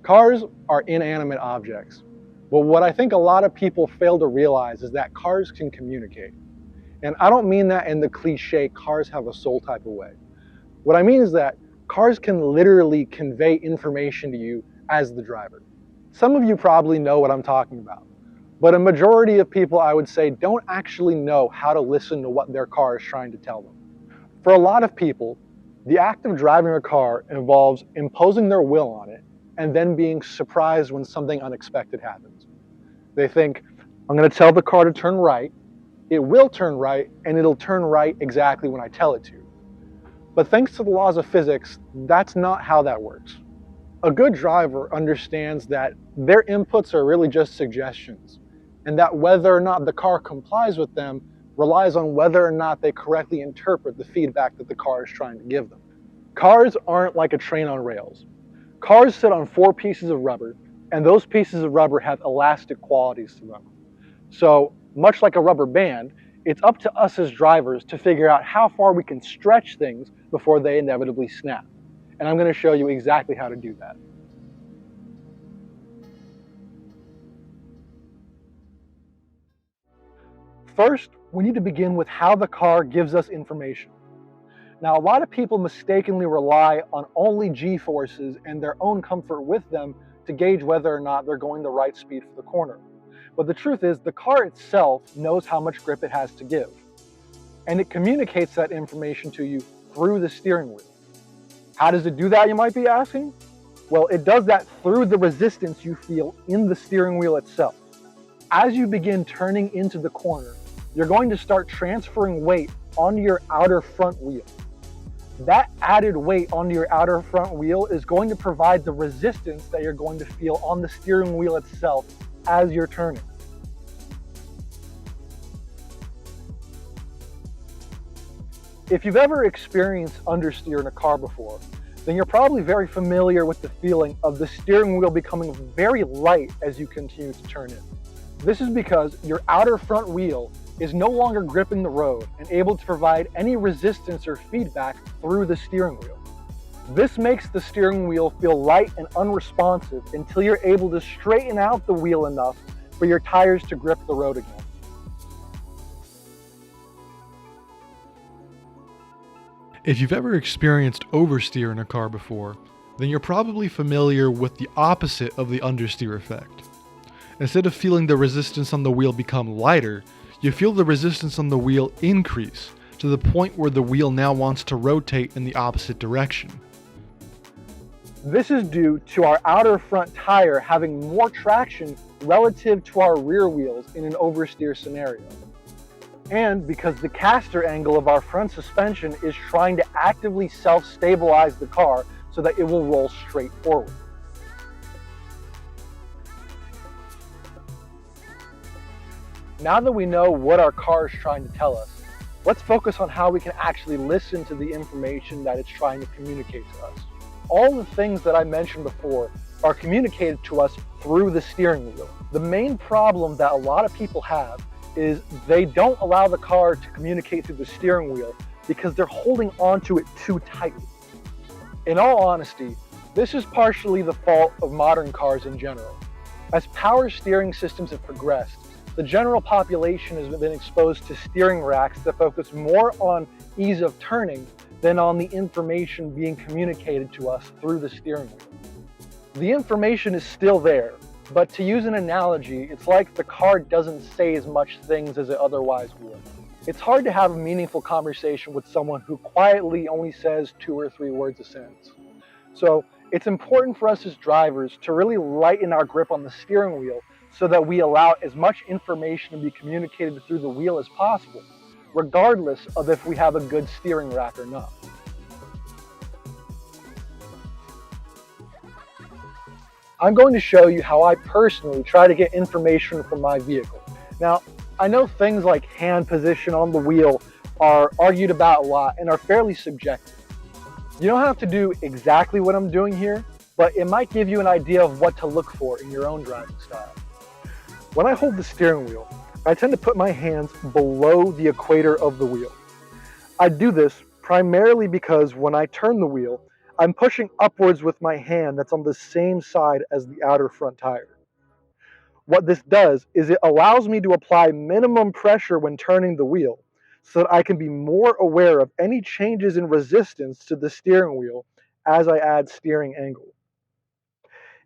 Cars are inanimate objects, but what I think a lot of people fail to realize is that cars can communicate. And I don't mean that in the cliche cars have a soul type of way. What I mean is that cars can literally convey information to you as the driver. Some of you probably know what I'm talking about, but a majority of people, I would say, don't actually know how to listen to what their car is trying to tell them. For a lot of people, the act of driving a car involves imposing their will on it and then being surprised when something unexpected happens. They think, I'm going to tell the car to turn right, it will turn right, and it'll turn right exactly when I tell it to. But thanks to the laws of physics, that's not how that works. A good driver understands that their inputs are really just suggestions, and that whether or not the car complies with them relies on whether or not they correctly interpret the feedback that the car is trying to give them. Cars aren't like a train on rails. Cars sit on 4 pieces of rubber, and those pieces of rubber have elastic qualities to them. So, much like a rubber band, it's up to us as drivers to figure out how far we can stretch things before they inevitably snap. And I'm going to show you exactly how to do that. First, we need to begin with how the car gives us information. Now, a lot of people mistakenly rely on only G-forces and their own comfort with them to gauge whether or not they're going the right speed for the corner. But the truth is, the car itself knows how much grip it has to give. And it communicates that information to you through the steering wheel. How does it do that, you might be asking? Well, it does that through the resistance you feel in the steering wheel itself. As you begin turning into the corner, you're going to start transferring weight onto your outer front wheel. That added weight onto your outer front wheel is going to provide the resistance that you're going to feel on the steering wheel itself as you're turning. If you've ever experienced understeer in a car before, then you're probably very familiar with the feeling of the steering wheel becoming very light as you continue to turn in. This is because your outer front wheel is no longer gripping the road and able to provide any resistance or feedback through the steering wheel. This makes the steering wheel feel light and unresponsive until you're able to straighten out the wheel enough for your tires to grip the road again. If you've ever experienced oversteer in a car before, then you're probably familiar with the opposite of the understeer effect. Instead of feeling the resistance on the wheel become lighter, you feel the resistance on the wheel increase to the point where the wheel now wants to rotate in the opposite direction. This is due to our outer front tire having more traction relative to our rear wheels in an oversteer scenario. And because the caster angle of our front suspension is trying to actively self-stabilize the car so that it will roll straight forward. Now that we know what our car is trying to tell us, let's focus on how we can actually listen to the information that it's trying to communicate to us. All the things that I mentioned before are communicated to us through the steering wheel. The main problem that a lot of people have is they don't allow the car to communicate through the steering wheel because they're holding onto it too tightly. In all honesty, this is partially the fault of modern cars in general. As power steering systems have progressed, the general population has been exposed to steering racks that focus more on ease of turning than on the information being communicated to us through the steering wheel. The information is still there, but to use an analogy, it's like the car doesn't say as much things as it otherwise would. It's hard to have a meaningful conversation with someone who quietly only says 2 or 3 words a sentence. So it's important for us as drivers to really lighten our grip on the steering wheel so that we allow as much information to be communicated through the wheel as possible, regardless of if we have a good steering rack or not. I'm going to show you how I personally try to get information from my vehicle. Now, I know things like hand position on the wheel are argued about a lot and are fairly subjective. You don't have to do exactly what I'm doing here, but it might give you an idea of what to look for in your own driving style. When I hold the steering wheel, I tend to put my hands below the equator of the wheel. I do this primarily because when I turn the wheel, I'm pushing upwards with my hand that's on the same side as the outer front tire. What this does is it allows me to apply minimum pressure when turning the wheel so that I can be more aware of any changes in resistance to the steering wheel as I add steering angle.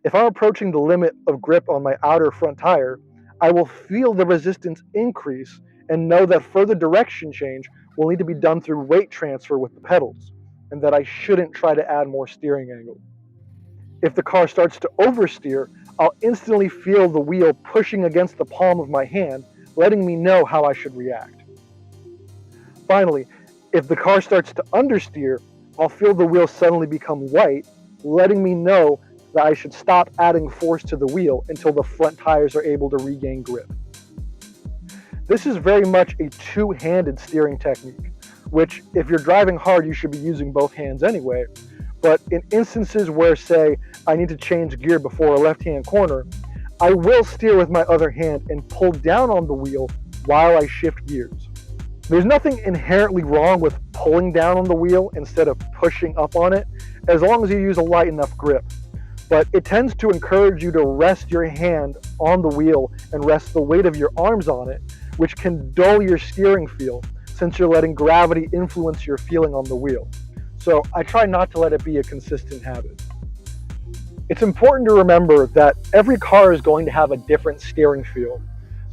If I'm approaching the limit of grip on my outer front tire, I will feel the resistance increase and know that further direction change will need to be done through weight transfer with the pedals, and that I shouldn't try to add more steering angle. If the car starts to oversteer, I'll instantly feel the wheel pushing against the palm of my hand, letting me know how I should react. Finally, if the car starts to understeer, I'll feel the wheel suddenly become light, letting me know that I should stop adding force to the wheel until the front tires are able to regain grip. This is very much a two-handed steering technique, which if you're driving hard you should be using both hands anyway, but in instances where, say, I need to change gear before a left-hand corner, I will steer with my other hand and pull down on the wheel while I shift gears. There's nothing inherently wrong with pulling down on the wheel instead of pushing up on it, as long as you use a light enough grip. But it tends to encourage you to rest your hand on the wheel and rest the weight of your arms on it, which can dull your steering feel since you're letting gravity influence your feeling on the wheel. So I try not to let it be a consistent habit. It's important to remember that every car is going to have a different steering feel.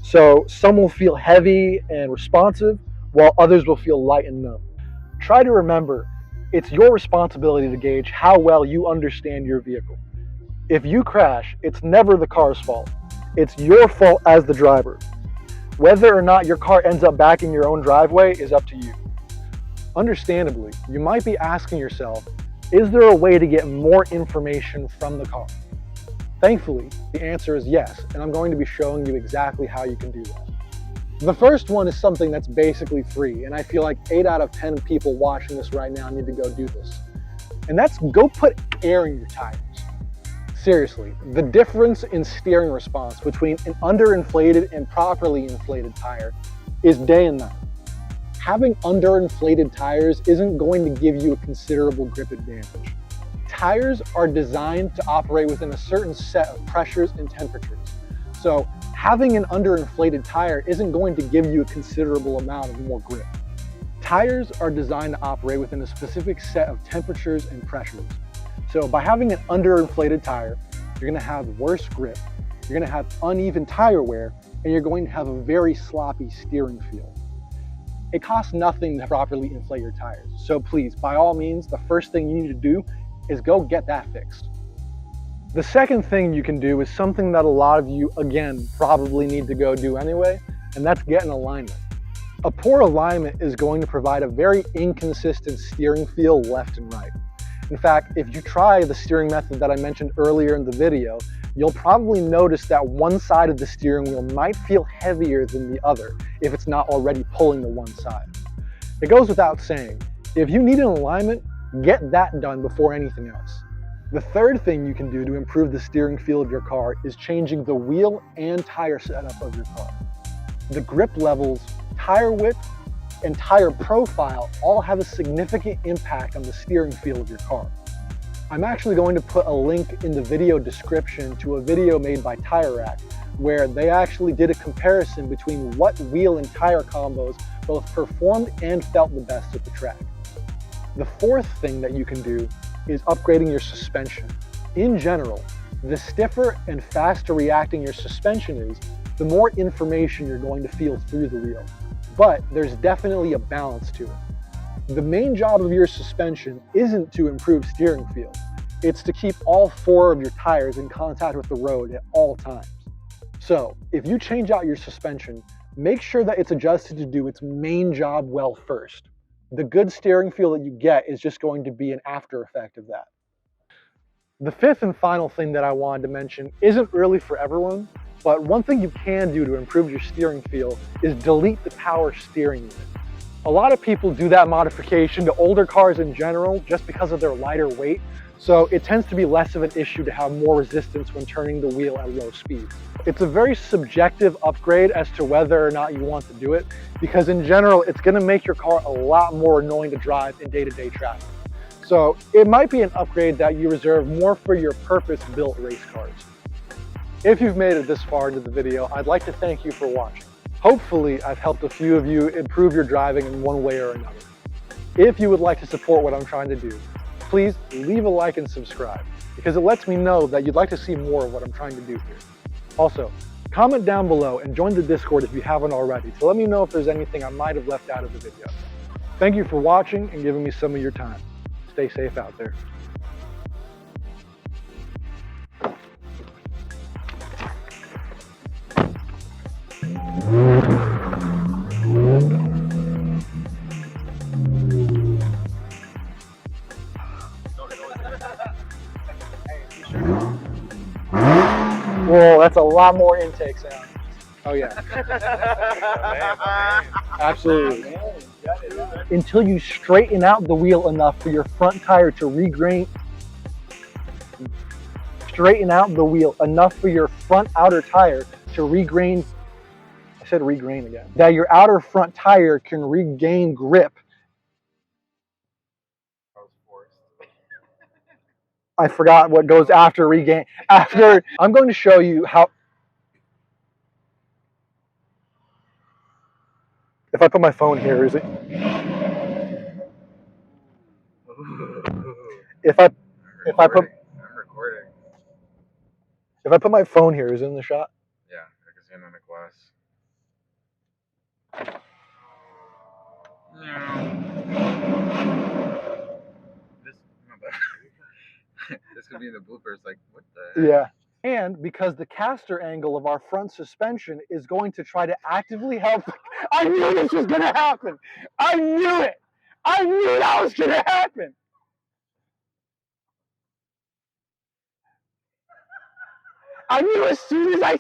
So some will feel heavy and responsive, while others will feel light and numb. Try to remember, it's your responsibility to gauge how well you understand your vehicle. If you crash, it's never the car's fault. It's your fault as the driver. Whether or not your car ends up back in your own driveway is up to you. Understandably, you might be asking yourself, is there a way to get more information from the car? Thankfully, the answer is yes, and I'm going to be showing you exactly how you can do that. The first one is something that's basically free, and I feel like 8 out of 10 people watching this right now need to go do this. And that's go put air in your tires. Seriously, the difference in steering response between an underinflated and properly inflated tire is day and night. Having underinflated tires isn't going to give you a considerable grip advantage. Tires are designed to operate within a certain set of pressures and temperatures. So having an underinflated tire isn't going to give you a considerable amount of more grip. Tires are designed to operate within a specific set of temperatures and pressures. So by having an underinflated tire, you're going to have worse grip, you're going to have uneven tire wear, and you're going to have a very sloppy steering feel. It costs nothing to properly inflate your tires. So please, by all means, the first thing you need to do is go get that fixed. The second thing you can do is something that a lot of you, again, probably need to go do anyway, and that's get an alignment. A poor alignment is going to provide a very inconsistent steering feel left and right. In fact, if you try the steering method that I mentioned earlier in the video, you'll probably notice that one side of the steering wheel might feel heavier than the other if it's not already pulling the one side. It goes without saying, if you need an alignment, get that done before anything else. The third thing you can do to improve the steering feel of your car is changing the wheel and tire setup of your car. The grip levels, tire width, and tire profile all have a significant impact on the steering feel of your car. I'm actually going to put a link in the video description to a video made by Tire Rack where they actually did a comparison between what wheel and tire combos both performed and felt the best at the track. The fourth thing that you can do is upgrading your suspension. In general, the stiffer and faster reacting your suspension is, the more information you're going to feel through the wheel. But there's definitely a balance to it. The main job of your suspension isn't to improve steering feel. It's to keep all 4 of your tires in contact with the road at all times. So if you change out your suspension, make sure that it's adjusted to do its main job well first. The good steering feel that you get is just going to be an after effect of that. The fifth and final thing that I wanted to mention isn't really for everyone, but one thing you can do to improve your steering feel is delete the power steering unit. A lot of people do that modification to older cars in general just because of their lighter weight, so it tends to be less of an issue to have more resistance when turning the wheel at low speed. It's a very subjective upgrade as to whether or not you want to do it, because in general, it's going to make your car a lot more annoying to drive in day-to-day traffic. So it might be an upgrade that you reserve more for your purpose-built race cars. If you've made it this far into the video, I'd like to thank you for watching. Hopefully, I've helped a few of you improve your driving in one way or another. If you would like to support what I'm trying to do, please leave a like and subscribe, because it lets me know that you'd like to see more of what I'm trying to do here. Also, comment down below and join the Discord if you haven't already to let me know if there's anything I might have left out of the video. Thank you for watching and giving me some of your time. Stay safe out there. Whoa, that's a lot more intake sound. Oh yeah. Absolutely. Until you straighten out the wheel enough for your front tire to regrain. Straighten out the wheel enough for your front outer tire to regrain. I said regrain again. That your outer front tire can regain grip. I forgot what goes after regain. After, I'm going to show you how. If I put my phone here, is it? If I put. I'm recording. If I put my phone here, is it in the shot? Yeah, I can see it on the glass. This could be in the bloopers. Like, what the heck? Yeah. And because the caster angle of our front suspension is going to try to actively help. I knew this was going to happen. I knew it. I knew that was going to happen. I knew as soon as I